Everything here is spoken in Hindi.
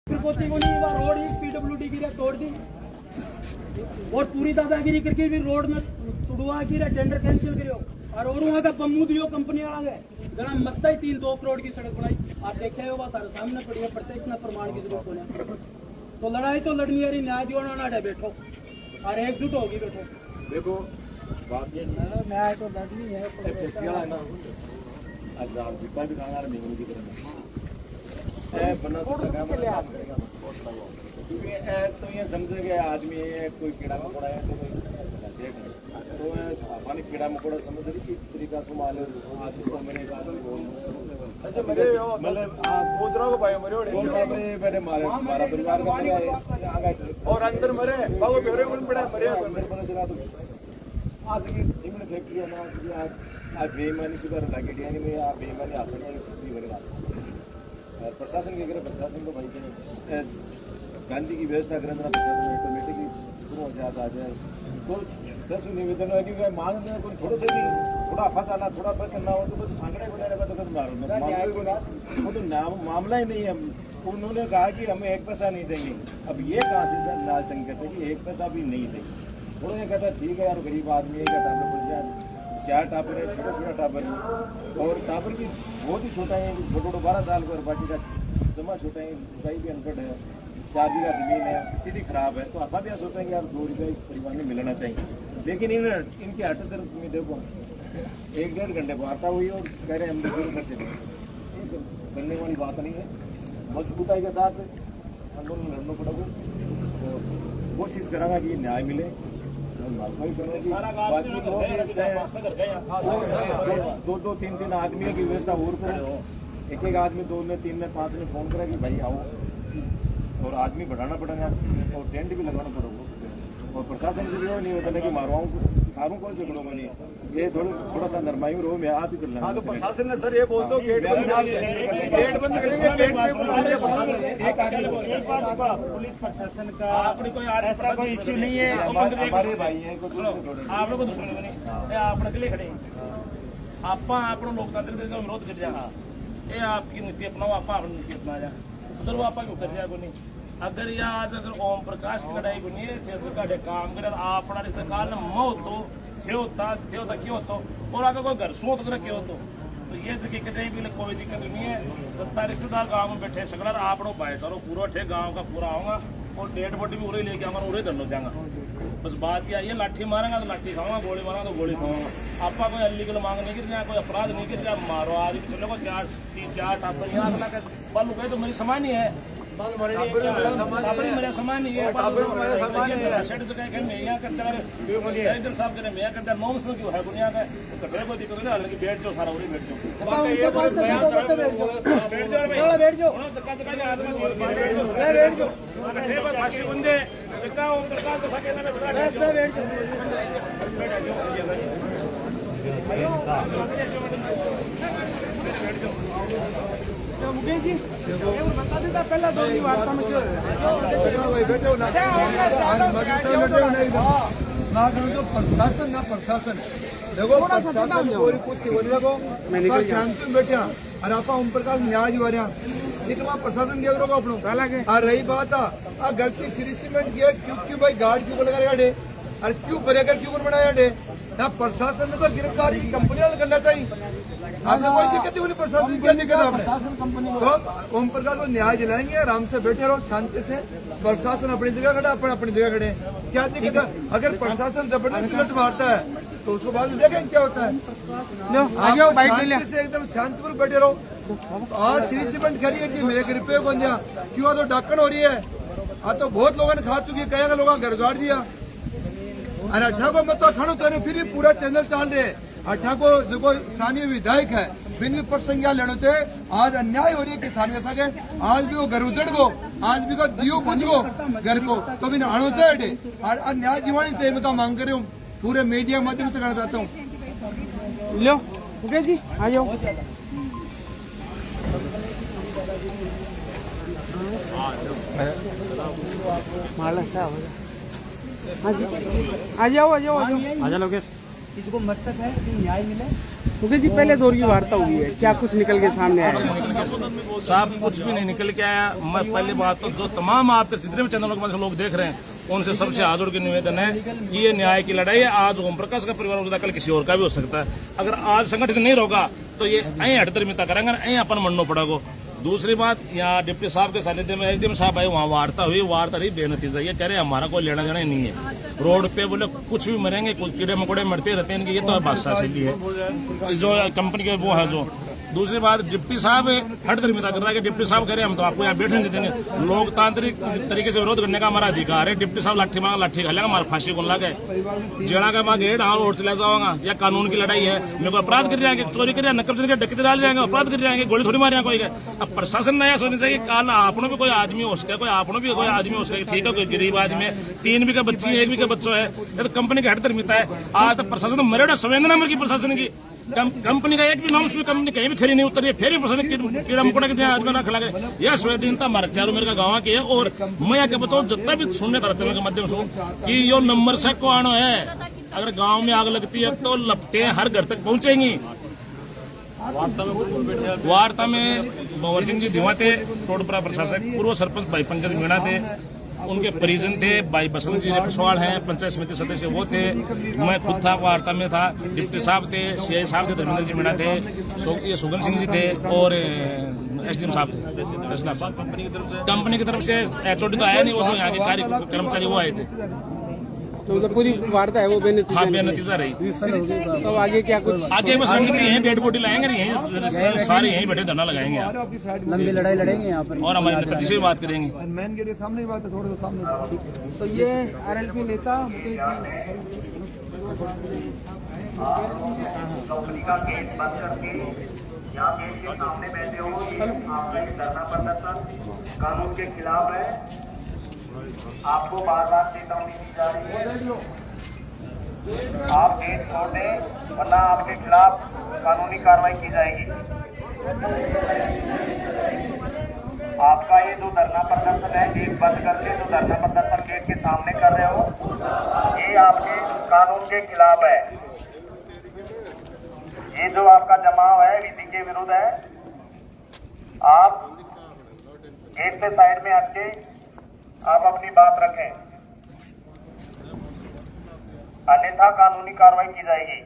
रोड ही पीडब्ल्यूडी की तोड़ दी और पूरी दादागिरी करके भी रोड में तुड़वा की टेंडर कैंसिल करो और वहाँ का बम्मू दियो कंपनी वाला गए जना मत्ता ही 2 करोड़ की सड़क बनाई। आप देखे हो बात सामने पड़ी है, प्रत्येक ना प्रमाण की जरूरत होने तो लड़ाई तो लड़नी है, न्याय दिवाना ना बैठो और एकजुट होगी बैठो। देखो बात ये न्याय तो लड़नी है तो ये समझे कि आदमी है कोई कीड़ा मकोड़ा है तो अपने कीड़ा मकोड़ा समझ रही किस तरीका से माले आदमी को मैंने अच्छा मेरे मतलब बोदरा को भाई मेरे मारे हमारा परिवार का और अंदर मरे बाबू फेरे कौन पड़ा मरे अंदर पता चला तो आज की सीमेंट फैक्ट्री है ना आज बेईमानी सुधार लगे यानी मैं आप बेईमानी आपने स्थिति बनेगा प्रशासन के अगर प्रशासन को भाई गांधी की व्यवस्था करें ना प्रशासन ऑटोमेटिकली शुरू हो जाता आ जाए तो सर से निवेदन है कि मांग में कोई थोड़ा सा भी थोड़ा फंसाना थोड़ा बच करना हो तो सांकड़े बनाने का तो मारो वो तो मामला ही नहीं है। उन्होंने कहा कि हमें 1 पैसा नहीं देंगे, अब ये कहाँ से ना संकेत है कि 1 पैसा भी नहीं देंगे। थोड़ा ये कहता ठीक है यार गरीब आदमी है कहता हमें बोल जाए 4 टापर है छोटा टापर है और टापर की बहुत ही छोटा है छोटे 12 साल का और बाकी का जमा छोटा है कहीं भी अनपढ़ है 4 बीघा जमीन है स्थिति खराब है तो आप भी सोचेंगे यार 2 रुपये परिवार में मिलना चाहिए। लेकिन इनके हट तरफ में देखो 1-1.5 घंटे को आता हुई और कह रहे हम शुरू कर चले करने वाली बात नहीं है। मजबूताई के साथ आंदोलन लड़ना पड़ेगा और कोशिश करेंगे कि न्याय मिले। 2-2, 3-3 आदमियों की व्यवस्था और करो, एक आदमी 2 ने 3 ने 5 ने फोन करा कि भाई आओ और आदमी बढ़ाना पड़ेगा और टेंट भी लगाना पड़ेगा और प्रशासन से भी नहीं होता है कि मारूँ कौन से गुणों को नहीं ये थोड़ा सा नरमाई रो मैं आप ही कर लेना। तो प्रशासन ने सर ये बोल दो गेट बंद करेंगे पुलिस प्रशासन का आपने कोई ऐसा कोई इश्यू नहीं है हमारे भाई है आप लोग दुश्मन नहीं आप अकेले खड़े आप लोकतंत्र का विरोध कर जाएगा ये आपकी नीति अपनाओ आप अपनी नीति अपना जा उधर वो आप कर जाएगा नहीं अगर या आज अगर ओम प्रकाश कढ़ाई को नहीं काम कर अपना रिश्तेदार मौत हो क्यों तो और अगर कोई घर सो तो क्यों तो ये जगह कहीं भी कोई दिक्कत नहीं है। तो रिश्तेदार गाँव में बैठे सकल आप भाईचारो पूरा ठे गाँव का पूरा आऊंगा और डेड बॉडी भी उड़े लेके आऊंगा उड़े दंड जाऊंगा। बस बात यह ये लाठी मारेंगा तो लाठी खाऊंगा गोली मारेंगा तो गोली खाऊंगा। आपका कोई अलीगल मांग नहीं गिर जाए कोई अपराध नहीं गिर जाए मारो आदमी चलो को 4 टापर यहाँ अगला का बल गए तो मेरी समान ही है मेरा समान ही है इधर साहब करे मैं करता 9 सौ क्यों है दुनिया का कपड़े को दिक्कत नहीं हालांकि बैठ जाओ सारा उड़ी बैठ जाओ मुकेश जी बता देता पहला 2 की वार्ता में क्यों बैठो ना करो तो प्रशासन ना प्रशासन देखो प्रशासन पूरी कुछ बोल रखो शांति में बैठे और आप ओम प्रकाश न्याय हो रहा लेकिन वहाँ प्रशासन क्या करोगे अपनों रही बात है गलती सीरी सीमेंट की क्यों भाई गार्ड क्यों लगा डे और क्यों बरेगर क्यों बनाया डे ना प्रशासन ने तो गिरफ्तारी कंपनी करना चाहिए। आपने कोई दिक्कत नहीं प्रशासन क्या दिक्कत है प्रशासन कंपनी तो ओम प्रकाश को न्याय दिलाएंगे आराम से बैठे रहो शांति से प्रशासन अपनी जगह खड़े अपन अपनी जगह खड़े क्या दिक्कत है। अगर प्रशासन जबरदस्ती लट मारता है तो उसको बाद में देखें क्या होता है। शांति से एकदम शांतिपूर्वक बैठे रहो। आज सीरी सीमेंट खड़ी है कि 1 रुपये को दिया क्यों तो डाकन हो रही है आज तो बहुत लोगों ने खा चुकी है कई लोगों घर गाड़ दिया और 18 को मत खड़ो तो फिर भी पूरा चैनल चल रहे 18 को जो स्थानीय विधायक है बिन प्रसंज्ञा लेने से आज अन्याय हो रही है किसान के सके आज भी वो घर उजड़ गो आज भी को दियो बुझ गो घर को तो भी आनो चाहिए और अन्याय दिवानी चाहिए मैं तो मांग कर रही हूँ पूरे मीडिया माध्यम से करना चाहता हूँ। लो मुकेश जी आ जाओ माला साहब आ जाओ लोकेश इसको मकसद है कि न्याय मिले। मुकेश जी, पहले दौर की वार्ता हुई है, क्या कुछ निकल के सामने आया? साहब कुछ भी नहीं निकल के आया। मैं पहली बात तो जो तमाम आपके जितने भी चैनलों के माध्यम से लोग देख रहे हैं उनसे सबसे हाथ जोड़ के निवेदन है कि ये न्याय की लड़ाई है। आज ओम प्रकाश का परिवार हो सकता है, कल किसी और का भी हो सकता है। अगर आज संगठित नहीं होगा तो ये हटदरमिता करेंगे, अपन मरना पड़ेगा। दूसरी बात, यहाँ डिप्टी साहब के सानिध्य में एसडीएम साहब आए, वहाँ वार्ता हुई, वार्ता रही बेनतीजा। ये कह रहे हमारा कोई लेना देना नहीं है। रोड पे बोले कुछ भी मरेंगे, कुछ कीड़े मकोड़े मरते रहते हैं, ये तो बादशाह से भी है जो कंपनी के वो है जो। दूसरी बात, डिप्टी साहब हटदरमिता कर रहा है कि डिप्टी साहब कह रहे हैं हम तो आपको यहाँ बैठने नहीं देंगे। लोकतांत्रिक तरीके से विरोध करने का हमारा अधिकार है। डिप्टी साहब लाठी मांगा, लाठी खा लेगा, हमारा फांसी को लगा जेड़ा का मांगे और चला जाऊंगा। या कानून की लड़ाई है, मेरे को अपराध कर जाएंगे, चोरी कर जाएंगे, नकब करके डकैती डाल जाएंगे, अपराध कर जाएंगे, गोली थोड़ी मारे कोई। अब प्रशासन नया सोचना चाहिए, काल आपनों भी कोई आदमी हो सके, कोई आपनों भी कोई आदमी हो सके, ठीक है, कोई गरीब आदमी है, 3 भी का बच्ची है, 1 भी का बच्चों है, ये तो कंपनी की हटदरमिता है। आज तक प्रशासन मरेड़ा संवेदना मर की प्रशासन की कंपनी का एक भी नॉर्म्स भी कंपनी कहीं भी खड़ी नहीं उतरी है, फिर भी प्रशासन कीड़ा मकोड़ा के आदमी ना खड़ा गया। यह संवेदनता हमारे चारों मेरे का गाँव की है। और मैं क्या बताऊँ, जितना भी सुनने रहते के माध्यम से कि यो नंबर से को आना है, अगर गांव में आग लगती है तो लपटे हर घर तक पहुंचेंगी। वार्ता में भंवर सिंह जी धीवा थे, टोडपुरा प्रशासक, पूर्व सरपंच भाई पंकज मीणा थे, उनके परिजन थे, भाई बसंत जी पसवाड़ हैं, पंचायत समिति सदस्य वो थे, मैं खुद था, वार्ता में था, डिप्टी साहब थे, सीआई साहब थे, धर्मेंद्र जी मीणा थे, ये सुगन सिंह जी थे और एसडीएम साहब थे। कंपनी की तरफ से एचओडी तो आया नहीं, वो जो यहाँ के कार्य कर्मचारी वो आए थे। तो मतलब पूरी वार्ता है वो बेनतीजा रही। तो आगे क्या कुछ? आगे बस यहीं डेड बॉडी लाएंगे, यहीं सारे यहीं बैठे धरना लगाएंगे, लंबी लड़ाई लड़ेंगे यहाँ पर और हमारे नेता जी से भी बात करेंगे। मैन गेट के सामने की बात है, थोड़ा सा सामने। तो ये आरएलपी नेता कंपनी का गेट बंद करके यहाँ गेट के सामने बैठे हो, ये आपका धरना प्रदर्शन कानून के खिलाफ है। आपको बार बार चेतावनी दी जा रही है, आप गेट छोड़ दें वरना आपके खिलाफ कानूनी कार्रवाई की जाएगी। आपका ये जो धरना प्रदर्शन है, गेट बंद करके जो धरना प्रदर्शन गेट के सामने कर रहे हो, ये आपके कानून के खिलाफ है। ये जो आपका जमाव है विधि के विरुद्ध है। आप गेट से साइड में हटके आप अपनी बात रखें, अन्यथा कानूनी कार्रवाई की जाएगी।